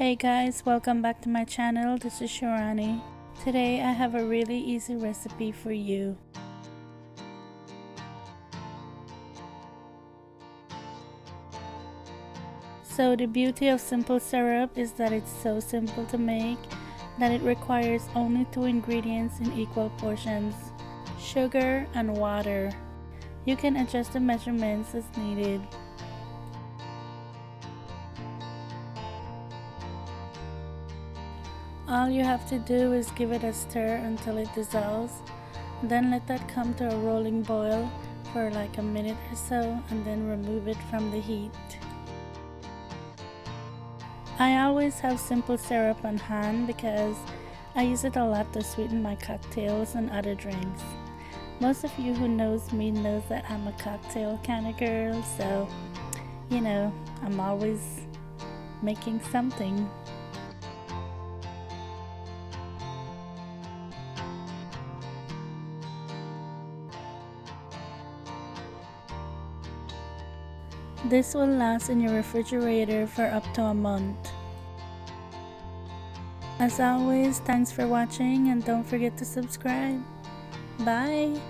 Hey guys, welcome back to my channel. This is Shirani. Today I have a really easy recipe for you. So the beauty of simple syrup is that it's so simple to make that it requires only 2 ingredients in equal portions: sugar and water. You can adjust the measurements as needed. All you have to do is give it a stir until it dissolves, then let that come to a rolling boil for like a minute or so, and then remove it from the heat. I always have simple syrup on hand because I use it a lot to sweeten my cocktails and other drinks. Most of you who knows me knows that I'm a cocktail kind of girl, so you know, I'm always making something. This will last in your refrigerator for up to a month. As always, thanks for watching and don't forget to subscribe. Bye!